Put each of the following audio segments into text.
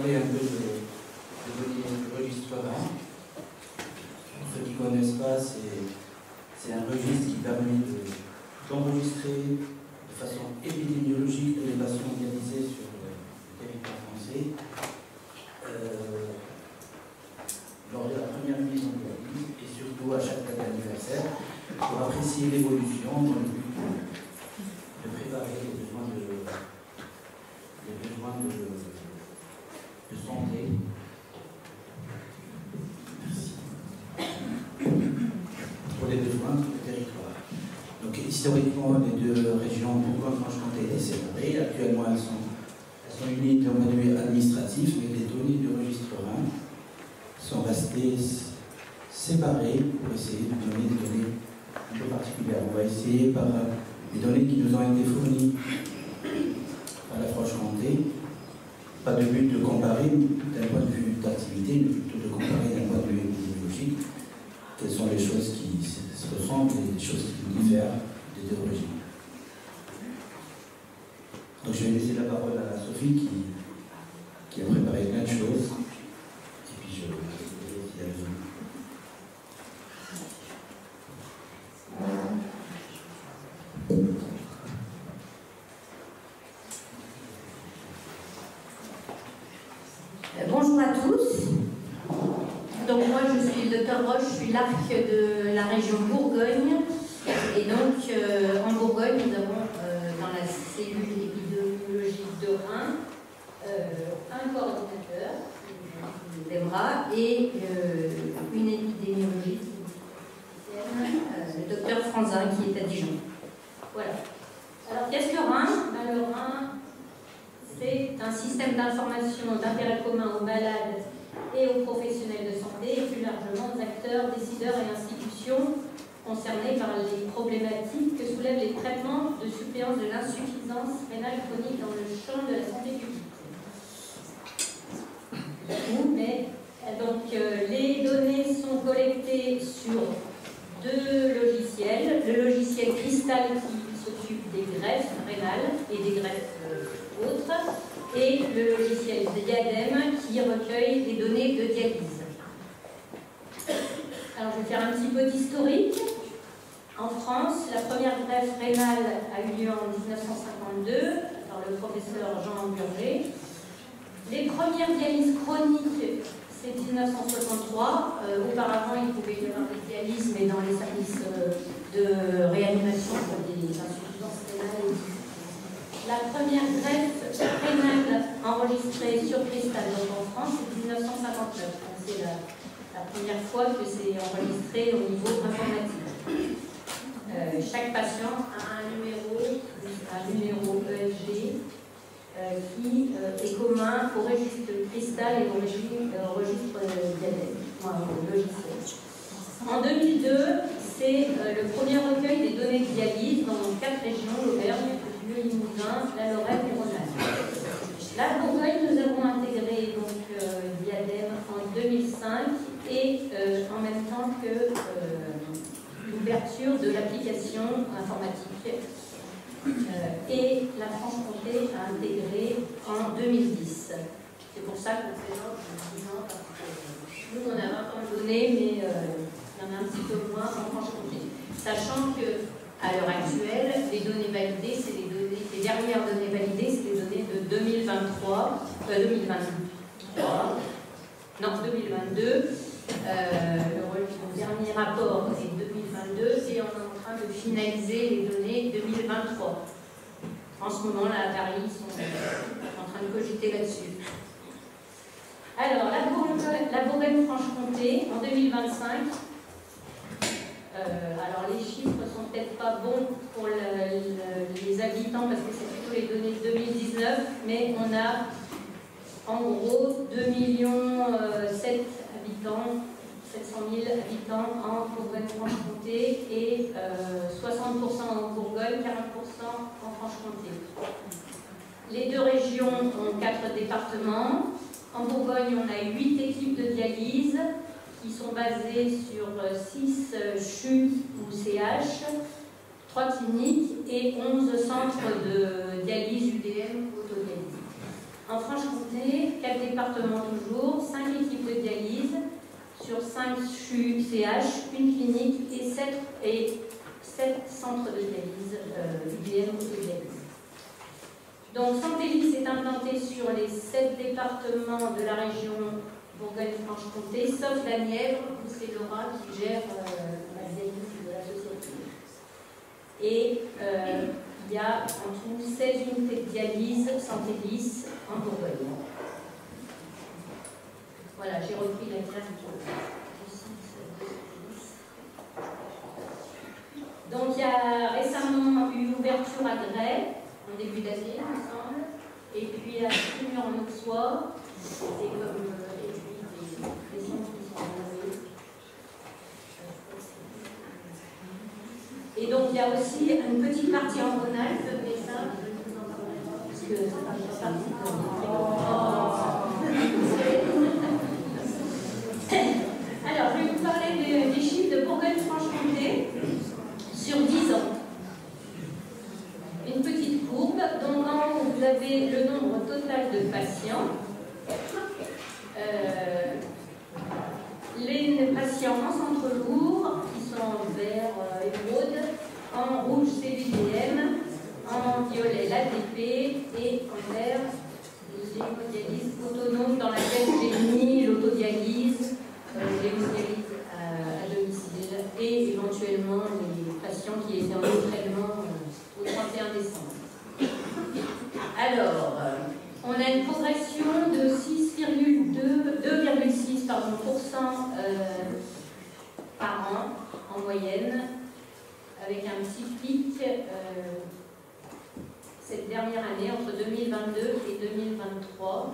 parler un peu de données de registre 1. Pour ceux qui ne connaissent pas, c'est un registre qui permet d'enregistrer de façon épidémiologique les patients dialysés sur le territoire français lors de la première mise en dialyse et surtout à chaque date d'anniversaire pour apprécier l'évolution dans le but de préparer les besoins de santé. Merci. Pour les besoins du territoire. Donc historiquement, les deux régions Bourgogne-Franche-Comté étaient séparées. Actuellement, elles sont unies d'un point de vue administratif, mais les données du registre 1 sont restées séparées pour essayer de donner des données un peu particulières. On va essayer par les données qui nous ont été fournies par la Franche-Comté, pas de but de comparer d'un point de vue d'activité, mais plutôt de comparer d'un point de vue épidémiologique quelles sont les choses qui se ressemblent et les choses qui diffèrent des deux régions. Donc je vais laisser la parole à Sophie qui a préparé plein de choses. Et puis je vais y aller. Bonjour à tous. Donc moi je suis le Dr Roche, je suis l'ARC de la région Bourgogne. Et donc en Bourgogne nous avons dans la cellule épidémiologique de Reims un coordinateur, Demra, et une épidémiologiste, le Dr Franzin qui est à Dijon. Voilà. Alors qu'est-ce que Reims? Le Reims, c'est un système d'information d'intérêt commun aux malades et aux professionnels de santé, et plus largement aux acteurs, décideurs et institutions concernés par les problématiques que soulèvent les traitements de suppléance de l'insuffisance rénale chronique dans le champ de la santé publique. Mais donc les données sont collectées sur deux logiciels. Le logiciel Cristal qui s'occupe des greffes rénales et des greffes autres, et le logiciel Diadème qui recueille les données de dialyse. Alors je vais faire un petit peu d'historique. En France, la première greffe rénale a eu lieu en 1952 par le professeur Jean Burger. Les premières dialyses chroniques, c'est 1963. Auparavant, il pouvait y avoir des dialyses, mais dans les services de réanimation pour des insuffisances rénales. La première greffe rénale enregistrée sur Cristal en France, c'est 1959. C'est la première fois que c'est enregistré au niveau informatique. Chaque patient a un numéro ESG qui est commun au registre Cristal et au registre Diadème, logiciel. En 2002, c'est le premier recueil des données de dialyse dans 4 régions, l'Auvergne, le Limousin, la Lorraine et Rhône-Alpes. La Bourgogne, nous avons intégré donc Diadème en 2005 et en même temps que l'ouverture de l'application informatique. Et la Franche-Comté a intégré en 2010. C'est pour ça qu'on présente 10 ans, parce que nous on a 20 ans de données, mais il y en a un petit peu moins en Franche-Comté. Sachant que à l'heure actuelle, les données validées, c'est les dernières données validées, c'est les données de 2023, 2022. Le dernier rapport est 2022 et on est en train de finaliser les données 2023. En ce moment, là, à Paris, ils sont en train de cogiter là-dessus. Alors, la Bourgogne-Franche-Comté, en 2025, alors les chiffres sont peut-être pas bons pour les habitants parce que c'est plutôt les données de 2019, mais on a en gros 2,7 millions habitants, 700 000 habitants en Bourgogne-Franche-Comté et 60% en Bourgogne, 40% en Franche-Comté. Les deux régions ont 4 départements. En Bourgogne, on a 8 équipes de dialyse qui sont basées sur 6 CHU ou CH, 3 cliniques et 11 centres de dialyse UDM autodialyse. En Franche-Comté, 4 départements toujours, 5 équipes de dialyse sur 5 CH, une clinique et 7 centres de dialyse, UDM ou de dialyse. Donc Santélis est implanté sur les 7 départements de la région Bourgogne-Franche-Comté, sauf la Nièvre, où c'est Laura qui gère la dialyse de la société. Et il y a en tout 16 unités de dialyse Santélis en Bourgogne. Voilà, j'ai repris la carte du site. Donc il y a récemment eu ouverture à Grès, en début d'année, il me semble, et puis à Fumur en Auxois, et puis des centres qui sont enlevés. Et donc il y a aussi une petite partie en Rhône-Alpes, mais ça, je ne vous en parlerai pas, parce que ça fait partie de... Alors, je vais vous parler des chiffres de Bourgogne-Franche-Comté sur 10 ans. Une petite courbe. Donc, en haut, vous avez le nombre total de patients. Les patients en centre lourd, qui sont en vert émeraude, en rouge, c'est l'UDM, en violet, l'ADP, et en vert, l'hémodialyse autonome, dans laquelle j'ai mis l'autodialyse, l'hémodialyse à domicile, et éventuellement les patients qui étaient en entraînement au 31 décembre. Alors, on a une progression de 2,6% par an en moyenne, avec un petit pic cette dernière année entre 2022 et 2023.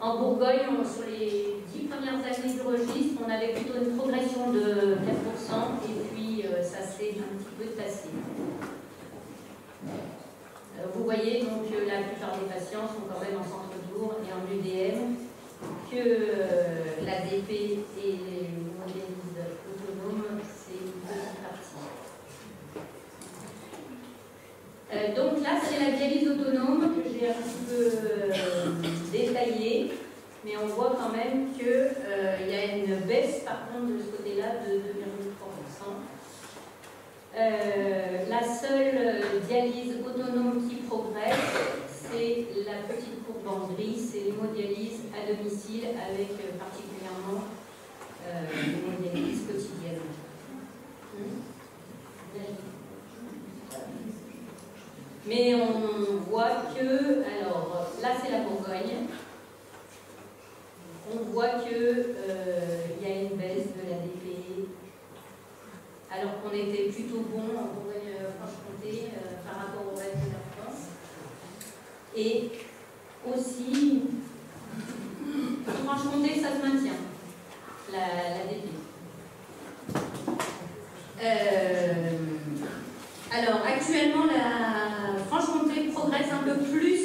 En Bourgogne, sur les 10 premières années du registre, on avait plutôt une progression de 4% et puis ça s'est un petit peu tassé. Vous voyez donc la plupart des patients sont quand même en centre lourd et en UDM, que l'ADP et les modèles autonomes, c'est une petite partie. Donc là, c'est la dialyse autonome que j'ai un petit peu détaillée, mais on voit quand même qu'il y a une baisse par contre de ce côté-là de 2,3%. La seule dialyse autonome qui progresse, c'est la petite courbe en gris, c'est l'hémodialyse à domicile avec particulièrement l'hémodialyse quotidienne. Mais on voit que, alors là c'est la Bourgogne, on voit qu'il y a une baisse de l'ADP, alors qu'on était plutôt bon en Bourgogne-Franche-Comté par rapport au reste de la France. Et aussi, en Franche-Comté, ça se maintient, l'ADP. Alors, actuellement, la Franche-Comté progresse un peu plus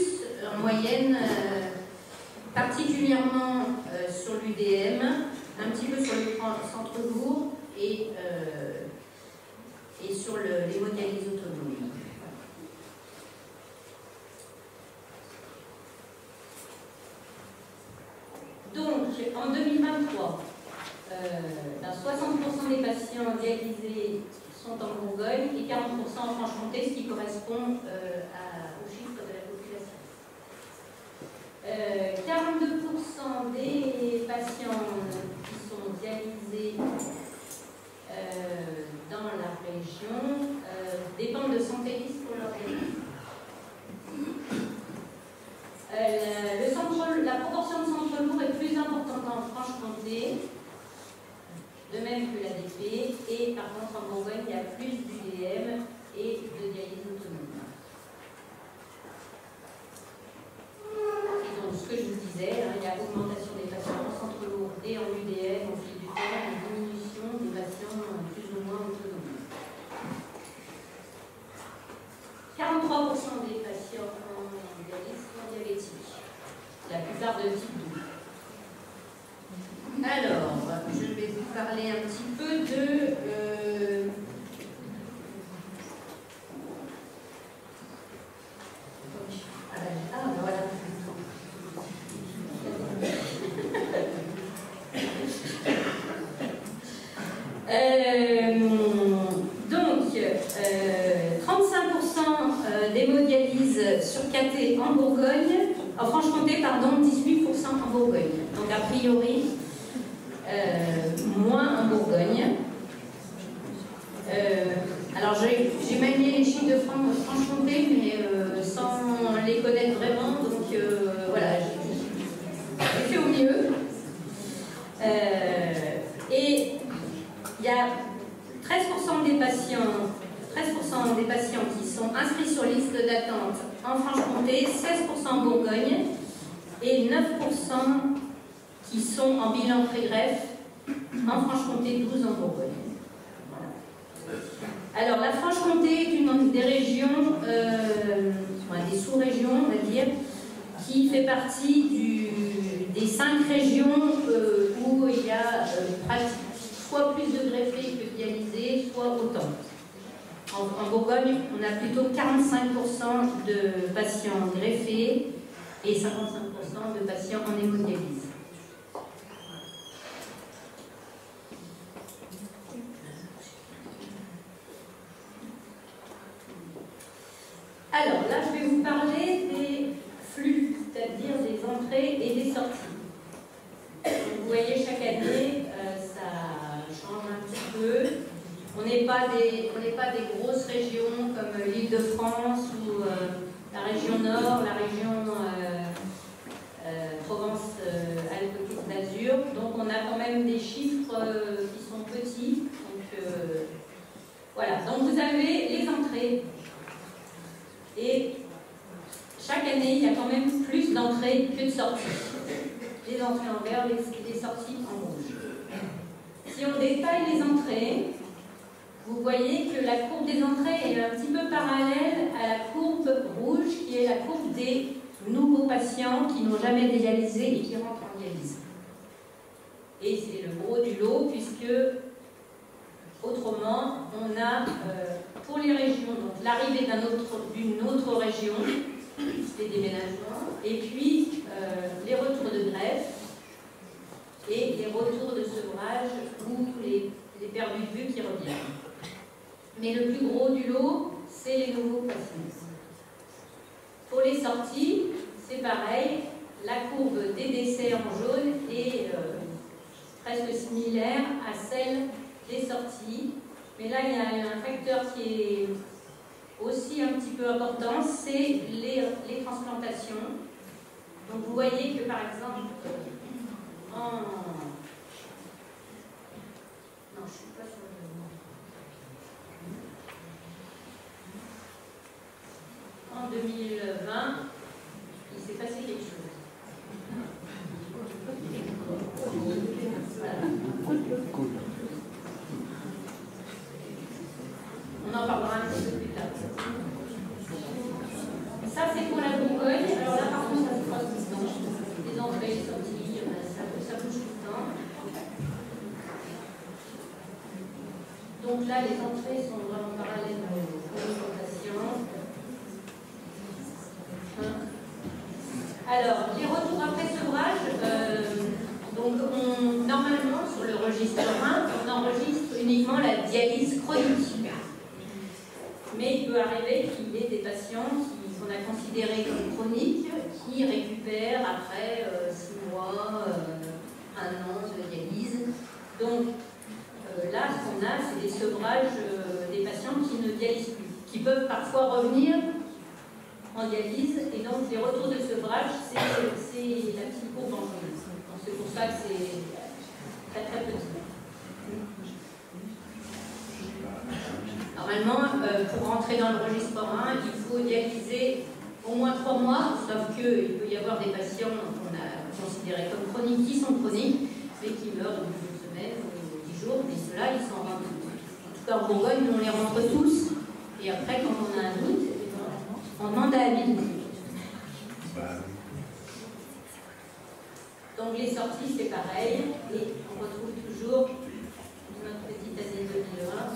en moyenne, particulièrement sur l'UDM, un petit peu sur le centre lourd et sur l'hémodialyse autonome. Donc, en 2023, 60% des patients dialysés sont en Bourgogne et 40% en Franche-Comté, ce qui correspond au chiffre de la population. 42% des patients qui sont dialysés dans la région dépendent de Santélis pour leur dialyse. La proportion de centre lourd est plus importante en Franche-Comté, de même que l'ADP, et par contre en Bourgogne, il y a plus d'UDM et de dialyse autonome. Et donc, ce que je vous disais, il y a augmentation des patients en centre lourd et en UDM au fil du temps, et diminution des patients plus ou moins autonomes. 43% des patients en dialyse sont diabétiques, la plupart de type 2. Alors, je vais vous parler un petit peu de... en Bourgogne. Donc a priori, moins en Bourgogne. Alors j'ai manié les chiffres de Franche-Comté, mais sans les connaître vraiment, donc voilà, j'ai fait au mieux. Et il y a 13% des patients qui sont inscrits sur liste d'attente en Franche-Comté, 16% en Bourgogne et 9% qui sont en bilan pré-greffe en Franche-Comté, 12% en Bourgogne. Alors, la Franche-Comté est une des régions, des sous-régions, on va dire, qui fait partie des 5 régions où il y a soit plus de greffés que dialysés, soit autant. En Bourgogne, on a plutôt 45% de patients greffés et 55% de patients en hémodialyse. Alors là, je vais vous parler des flux, c'est-à-dire des entrées et des sorties. Vous voyez, chaque année, ça change un petit peu. On n'est pas des grosses régions comme l'Île-de-France ou la région Nord, la région Provence-Alpes-Côte d'Azur. Donc on a quand même des chiffres qui sont petits. Donc voilà. Donc vous avez les entrées. Et chaque année, il y a quand même plus d'entrées que de sorties. Les entrées en vert, les sorties en rouge. Si on détaille les entrées, vous voyez que la courbe des entrées est un petit peu parallèle à la courbe rouge, qui est la courbe des nouveaux patients qui n'ont jamais dialysé et qui rentrent en dialyse. Et c'est le gros du lot, puisque autrement, on a pour les régions, donc l'arrivée d'une autre région, les déménagements, et puis les retours de greffe et les retours de sevrage ou les perdus de vue qui reviennent. Mais le plus gros du lot, c'est les nouveaux patients. Pour les sorties, c'est pareil, la courbe des décès en jaune est presque similaire à celle des sorties. Mais là, il y a un facteur qui est aussi un petit peu important, c'est les transplantations. Donc vous voyez que par exemple, non, je ne suis pas sur le... En 2020, il s'est passé quelque chose. Voilà. On en parlera un petit peu plus tard. Ça, c'est pour la Bourgogne. Alors là, par contre, ça se passe tout le temps. Les entrées, les sorties, ça bouge tout le temps. Donc là, les entrées sont vraiment parallèles aux transplantations. Alors, les retours après sevrage, donc normalement, sur le registre 1, on enregistre uniquement la dialyse chronique. Mais il peut arriver qu'il y ait des patients qu'on a considérés comme chroniques qui récupèrent après 6 mois, 1 an de dialyse. Donc là, ce qu'on a, c'est des sevrages des patients qui ne dialysent plus, qui peuvent parfois revenir en dialyse, et donc les retours de sevrage, c'est la petite courbe en jaune. Donc c'est pour ça que c'est très très petit. Normalement, pour rentrer dans le registre 1, il faut dialyser au moins 3 mois, sauf qu'il peut y avoir des patients qu'on a considérés comme chroniques qui sont chroniques, mais qui meurent au bout d'une semaine ou 10 jours, mais ceux-là, ils s'en rendent. En tout cas, en Bourgogne, on les rentre tous, et après, quand on a un doute, on demande à habiliter. Donc les sorties, c'est pareil, et on retrouve toujours notre petite année 2020.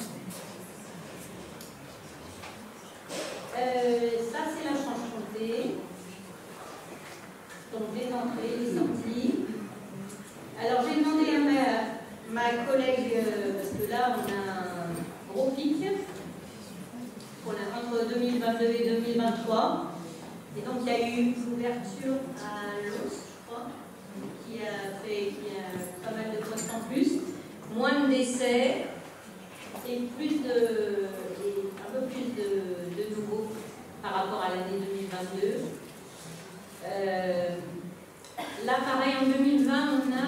Ça, c'est la Franche-Comté. Donc les entrées, les sorties. Alors j'ai demandé à ma collègue, parce que là on a un gros pic entre 2022 et 2023. Et donc il y a eu une ouverture à l'os, je crois. qui a pas mal de postes en plus, moins de décès et un peu plus de nouveaux par rapport à l'année 2022. Là, pareil, en 2020, on a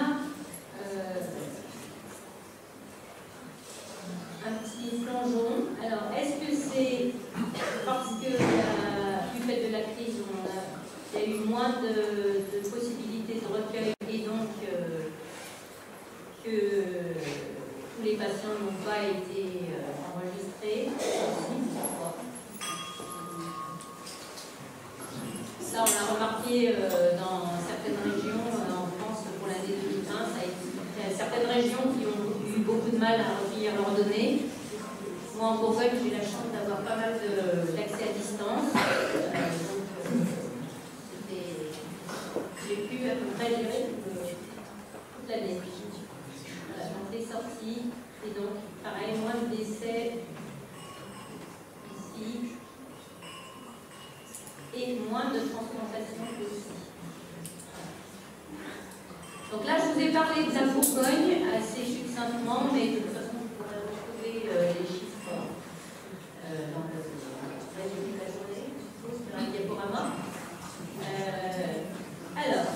un petit plongeon. Alors, est-ce que c'est parce que du fait de la crise, il y a eu moins de possibilités de recueil et donc que tous les patients n'ont pas été enregistrés? Ça, on l'a remarqué dans certaines régions en France pour l'année 2020. Il y a certaines régions qui ont eu beaucoup de mal à recueillir leurs données. Moi, en Bourgogne, j'ai eu la chance d'avoir pas mal d'accès à distance. J'ai pu à peu près gérer toute l'année. Voilà, donc les sorties, et donc, pareil, moins de décès ici. Et moins de transplantation aussi. Donc là, je vous ai parlé de la Bourgogne assez succinctement, mais de toute façon, vous pourrez retrouver les chiffres dans le résumé de la journée, je suppose, sur un diaporama. Alors,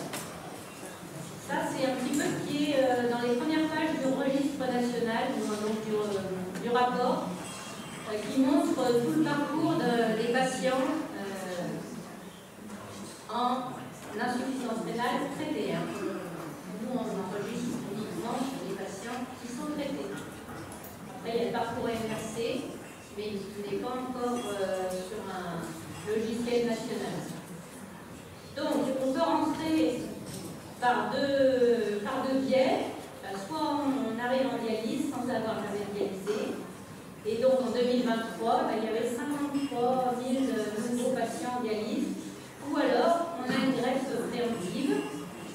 ça, c'est un petit peu ce qui est dans les premières pages du registre national, donc du rapport, qui montre tout le parcours des patients en insuffisance rénale traitée. Nous, on enregistre uniquement les patients qui sont traités. Après, il y a le parcours inversé, mais il n'est pas encore sur un logiciel national. Donc, on peut rentrer par deux biais. Soit on arrive en dialyse sans avoir jamais dialysé. Et donc, en 2023, il y avait 53 000 nouveaux patients en dialyse. Ou alors, on a une greffe préemptive,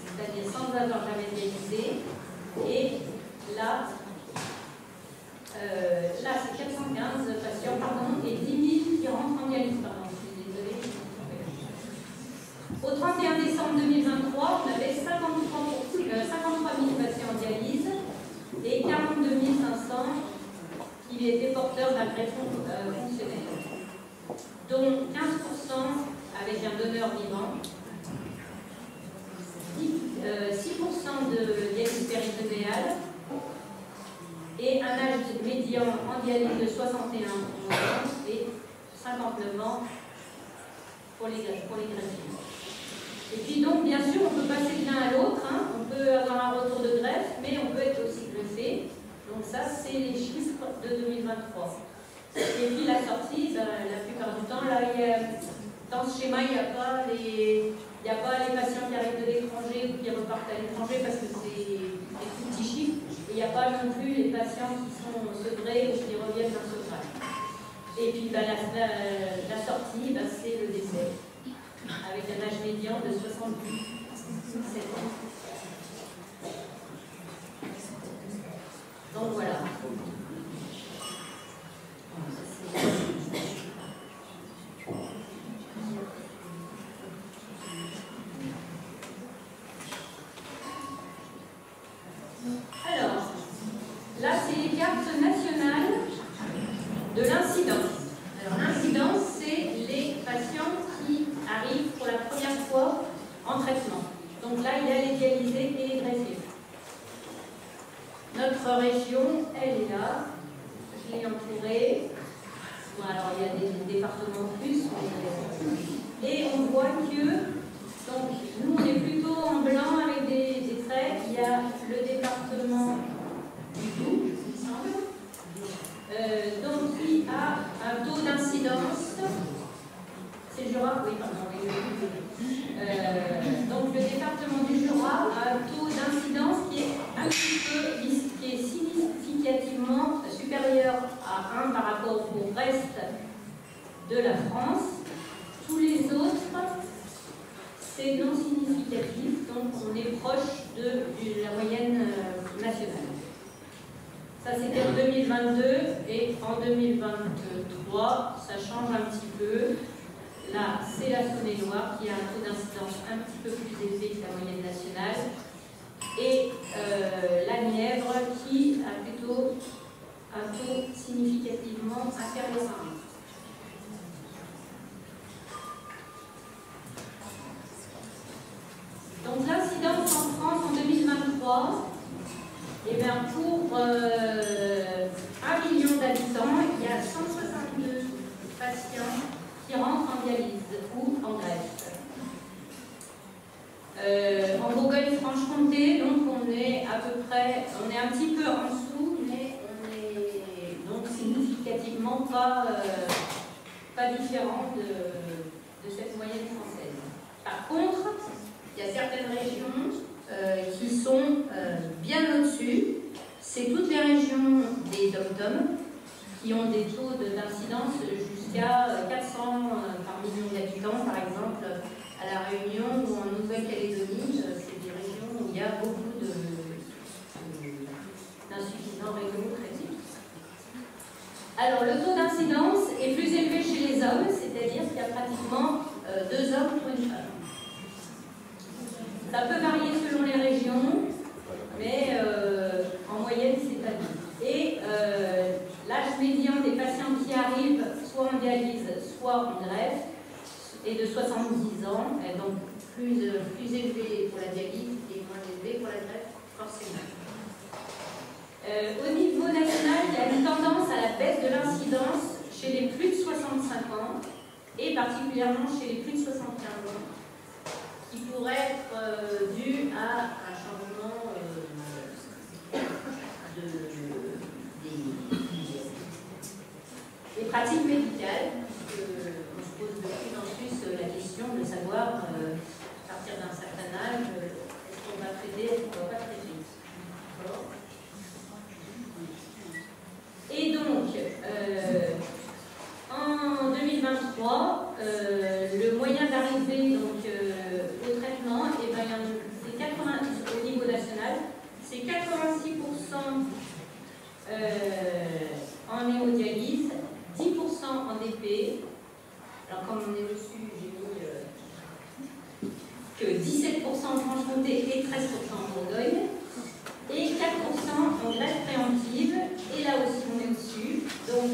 c'est-à-dire sans avoir jamais dialysé. Et là c'est 415 patients, et 10 000 qui rentrent en dialyse. Pardon, je suis désolée. Au 31 décembre 2023, on avait 53 000 patients en dialyse et 42 500 qui étaient porteurs d'un greffon fonctionnel, dont 15% avec un donneur vivant, 6% de dialyse péritonéale et un âge médian en dialyse de 61 ans et 59 ans pour les greffiers. Et puis donc, bien sûr, on peut passer de l'un à l'autre, on peut avoir un retour de greffe, mais on peut être aussi greffé. Donc ça, c'est les chiffres de 2023. Et puis la sortie, la plupart du temps, là, dans ce schéma, il n'y a pas les patients qui arrivent de l'étranger ou qui repartent à l'étranger parce que c'est des tout petits chiffres. Et il n'y a pas non plus les patients qui sont sevrés ou qui reviennent d'un sevrage. Et puis la sortie, c'est le décès, avec un âge médian de 77 ans. Donc voilà. Alors, là, c'est les cartes nationales de l'incidence. Alors, l'incidence, c'est les patients qui arrivent pour la première fois en traitement. Donc là, il y a les dialysés et les greffés. Notre région, elle est là. Je l'ai entourée. Bon, alors, il y a des départements plus. Et on voit que, donc, nous, on est plutôt en blanc avec des traits. Il y a le département du Doubs, il me semble. Donc, qui a un taux d'incidence. C'est le Jura? Oui, pardon. Donc, le département du Jura a un taux d'incidence qui est un petit peu, qui est significativement supérieur à 1 par rapport au reste de la France. Tous les autres, c'est non significatif, donc on est proche de la moyenne nationale. Ça, c'était en 2022, et en 2023, ça change un petit peu. Là, c'est la Saône-et-Loire qui a un taux d'incidence un petit peu plus élevé que la moyenne nationale. et la Nièvre qui a plutôt un taux significativement inférieur à 1. Donc l'incidence en France en 2023, eh bien, pour 1 million d'habitants, il y a 162 patients qui rentrent en dialyse ou en greffe. En Bourgogne-Franche-Comté, donc on est à peu près, on est un petit peu en dessous, mais on est donc significativement pas différent de cette moyenne française. Par contre, il y a certaines régions qui sont bien au-dessus. C'est toutes les régions des DOM-DOM qui ont des taux d'incidence jusqu'à 400 par million d'habitants, par exemple à La Réunion ou en Nouvelle-Calédonie. C'est des régions où il y a beaucoup d'insuffisants rénaux critiques. Alors, le taux d'incidence est plus élevé chez les hommes, c'est-à-dire qu'il y a pratiquement 2 hommes pour une femme. Ça peut varier selon les régions, mais en moyenne, c'est pas bien. Et l'âge médian des patients qui arrivent soit en dialyse, soit en greffe, est de 70 ans, donc plus élevé pour la dialyse et moins élevé pour la greffe, forcément. Au niveau national, il y a une tendance à la baisse de l'incidence chez les plus de 65 ans, et particulièrement chez les plus de 75 ans, qui pourrait être dû à un changement des pratiques médicales. On se pose de plus en plus la question de savoir, à partir d'un certain âge, est-ce qu'on va traiter, est-ce qu'on ne va pas traiter. Et donc, en 2023, le moyen d'arriver au traitement, eh ben, c'est 80, au niveau national, c'est 86% en hémodialyse, 10% en DP. Alors comme on est au-dessus, j'ai mis que 17% en Franche-Comté et 13% en Bourgogne, et 4% en greffe préemptive, et là aussi on est au-dessus, donc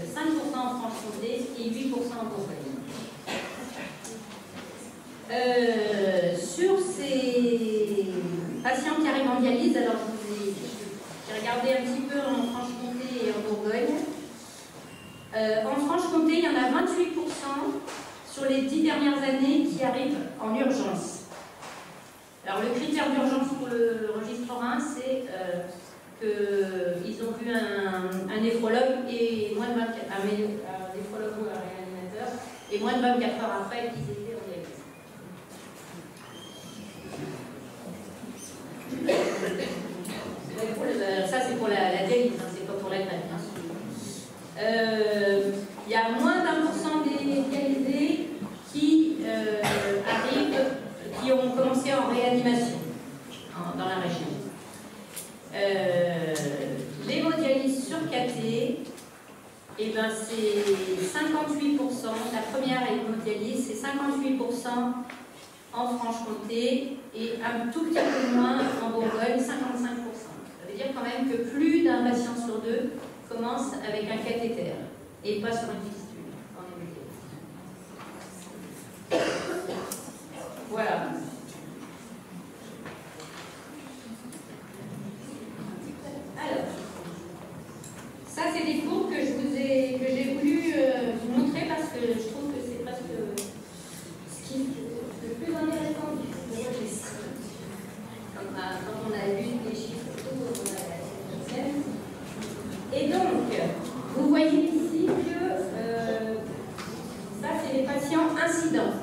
5% en Franche-Comté et 8% en Bourgogne. Sur ces patients qui arrivent en dialyse, alors j'ai regardé un petit peu en Franche-Comté et en Bourgogne. En Franche-Comté, il y en a 28% sur les 10 dernières années qui arrivent en urgence. Alors le critère d'urgence pour le registre 1, c'est qu'ils ont vu un néphrologue et moins de 24 un néphrologue ou un réanimateur, et moins de 24 heures après qu'ils étaient en dialyse. Ça c'est pour la dialyse, hein, c'est pas pour la greffe. Il y a moins d'1% des dialysés qui arrivent, qui ont commencé en réanimation dans la région. L'hémodialyse surcatée, eh ben c'est 58%. La première hémodialyse, c'est 58% en Franche-Comté et un tout petit peu moins en Bourgogne, 55%. Ça veut dire quand même que plus d'un patient sur 2 commence avec un cathéter et pas sur une fistule en hémodialyse. Voilà. Alors, ça c'est des cours que j'ai voulu vous montrer parce que je trouve que c'est presque ce qui est le plus intéressant du registre. Quand on a lu les chiffres, on a la scène. Et donc, vous voyez ici que ça c'est les patients incidents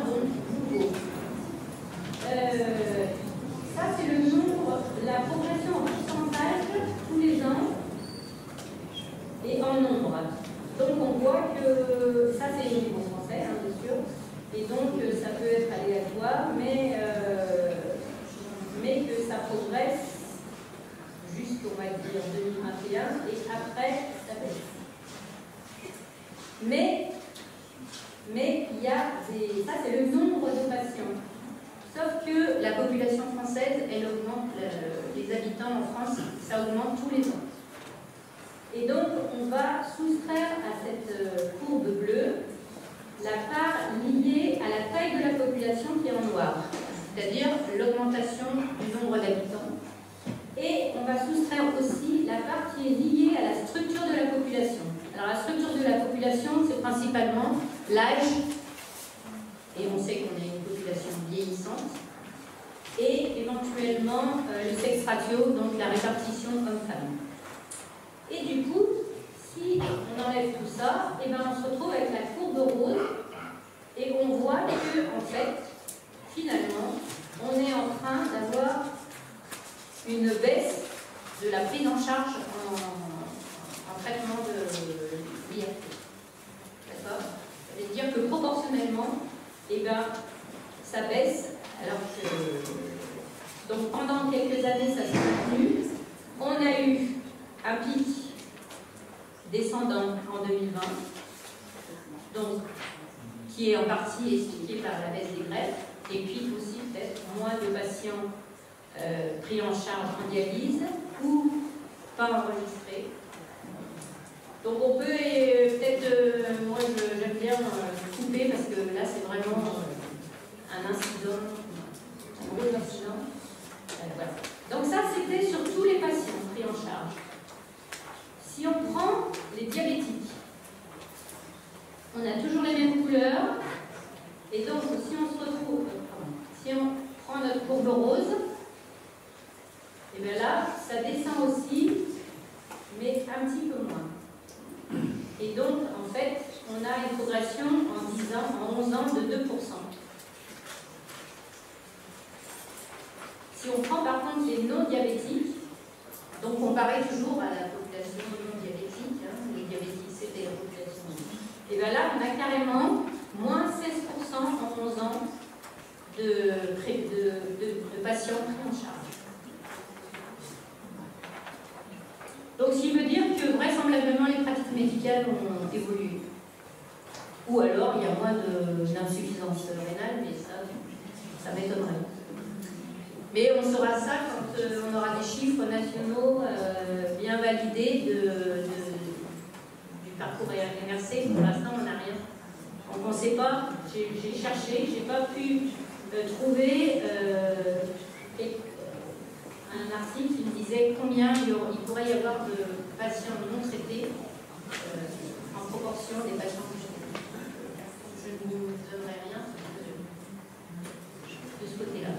donc nouveaux. Ça c'est le nombre, la progression en pourcentage tous les ans et en nombre. Donc on voit que ça c'est au niveau français, hein, bien sûr, et donc ça peut être aléatoire, mais que ça progresse jusqu'au mois de 2021 et après ça baisse. Mais il y a ça c'est le nombre de patients. Sauf Sauf que la population française, elle augmente, les habitants en France, ça augmente tous les ans. Et donc, on va soustraire à cette courbe bleue la part liée à la taille de la population qui est en noir, c'est-à-dire l'augmentation du nombre d'habitants. Et on va soustraire aussi la part qui est liée à la structure de la population. Alors la structure de la population, c'est principalement l'âge, et on sait qu'on est une population vieillissante, et éventuellement le sexe ratio, donc la répartition homme-femme. Et du coup, si on enlève tout ça, et ben on se retrouve avec la courbe rose, et on voit que, en fait, finalement, on est en train d'avoir une baisse de la prise en charge en traitement de l'IRP. D'accord? Ça veut dire que proportionnellement, eh ben, ça baisse, alors que donc pendant quelques années, ça s'est maintenu. On a eu un pic descendant en 2020, donc, qui est en partie expliqué par la baisse des greffes, et puis aussi peut-être moins de patients pris en charge en dialyse ou pas enregistrés. Donc on peut peut-être, moi j'aime bien couper parce que là c'est vraiment un incident, un gros incident. Voilà. Donc ça c'était sur tous les patients pris en charge. Si on prend les diabétiques, on a toujours les mêmes couleurs, et donc si on se retrouve, si on prend notre courbe rose, et bien là, ça descend aussi, mais un petit peu moins. Et donc, en fait, on a une progression en 11 ans de 2%. Si on prend par contre les non-diabétiques, donc comparé toujours à la population non-diabétique, les diabétiques c'était la population, et bien là, on a carrément moins 16% en 11 ans de patients pris en charge. Donc, ce qui veut dire que vraisemblablement les pratiques médicales ont évolué. Ou alors il y a moins d'insuffisance rénale, mais ça m'étonnerait. Mais on saura ça quand on aura des chiffres nationaux bien validés du parcours MRC. Pour l'instant, on n'a rien. Donc on ne sait pas. J'ai cherché, je n'ai pas pu trouver un article qui me disait combien il pourrait y avoir de patients non traités en proportion des patients que je ne vous donnerai rien de ce côté-là.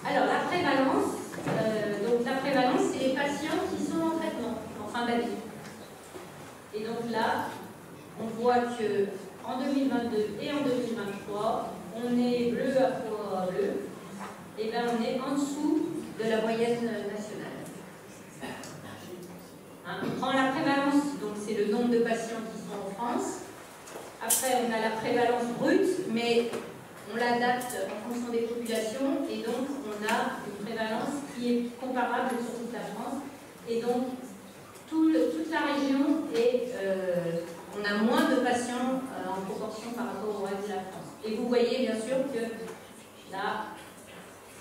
Alors, la prévalence, donc la prévalence, c'est les patients qui sont en traitement, en fin d'année. Et donc là, on voit que en 2022 et en 2023, on est bleu à poids bleu, et bien on est en dessous de la moyenne nationale. Hein, on prend la prévalence, donc c'est le nombre de patients qui sont en France. Après, on a la prévalence brute, mais on l'adapte en fonction des populations, et donc on a une prévalence qui est comparable sur toute la France. Et donc, toute la région, on a moins de patients en proportion par rapport au reste de la France. Et vous voyez bien sûr que là,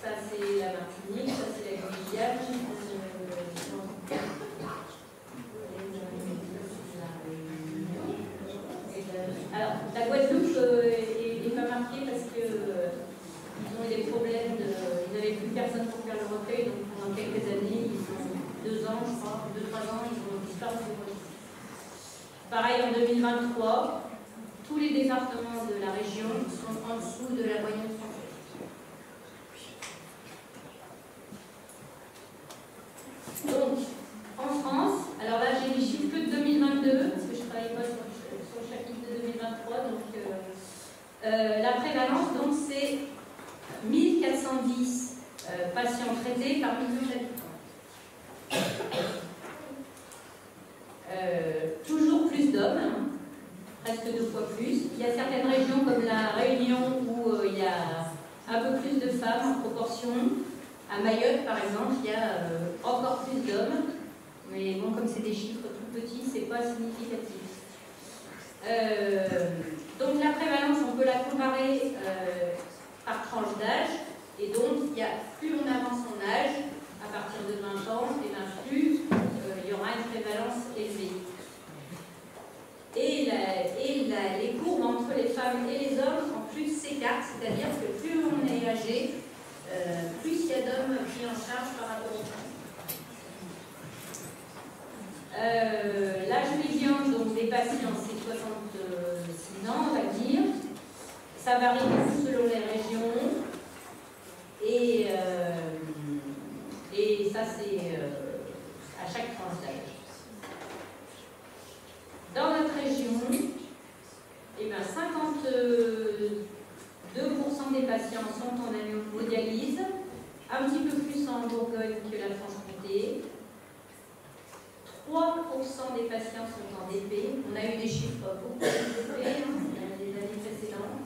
ça c'est la Martinique, ça c'est la Guyane, alors la Guadeloupe n'est pas marquée parce que ils ont eu des problèmes, ils n'avaient plus personne pour faire le recueil, donc pendant quelques années, ils ont 2 ans, je crois, 2-3 ans, ils ont disparu du recueil. Pareil en 2023, tous les départements de la région sont en dessous de la moyenne française. Donc, en France, alors là j'ai les chiffres que de 2022, parce que je ne travaille pas sur le chapitre de 2023, donc la prévalence, donc c'est 1410 patients traités par million d'habitants. Toujours plus d'hommes, hein, presque 2 fois plus. Il y a certaines régions comme la Réunion où il y a un peu plus de femmes en proportion. À Mayotte, par exemple, il y a encore plus d'hommes. Mais bon, comme c'est des chiffres tout petits, c'est pas significatif. Donc la prévalence, on peut la comparer par tranche d'âge. Et donc, plus on avance en âge, à partir de 20 ans, et bien plus il y aura une prévalence élevée. Et les courbes entre les femmes et les hommes en plus s'écartent, c'est-à-dire que plus on est âgé, plus il y a d'hommes pris en charge par rapport aux femmes. L'âge médian donc, des patients, c'est 66 ans, on va dire. Ça varie beaucoup selon les régions. Et ça, c'est à chaque tranche d'âge. Dans notre région, eh bien, 52% des patients sont en hémodialyse, un petit peu plus en Bourgogne que la Franche-Comté. 3% des patients sont en DP. On a eu des chiffres beaucoup plus élevés les années précédentes.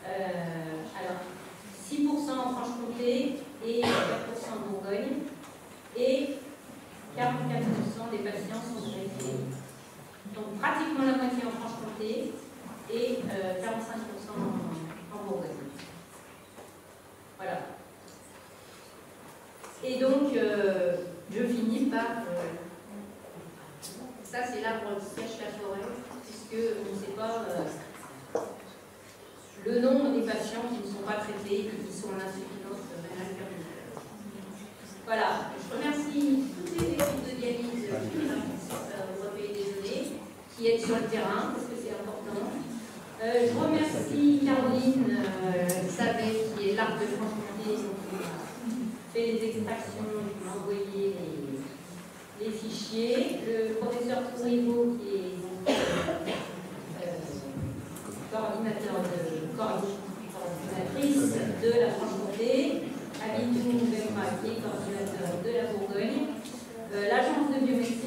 Alors, 6% en Franche-Comté et 4% en Bourgogne. Et 44% des patients sont greffés. Donc, pratiquement la moitié en Franche-Comté et 45% en Bourgogne. Voilà. Et donc, je finis par... ça, c'est l'arbre qui sèche la forêt, puisqu'on ne sait pas le nombre des patients qui ne sont pas traités et qui sont en insuffisance rénale cardiaque. Voilà. Je remercie toutes les équipes de dialyse qui participent au recueil des données, qui aident sur le terrain, parce que c'est important. Je remercie Caroline Savet, qui est l'arbre de Franche-Comté, qui a fait les extractions, qui m'a envoyé les fichiers. Le professeur Tourigo, qui est coordinatrice de la Franche-Comté, Abidou Benma, qui est coordinateur de la Bourgogne, l'agence de biométrie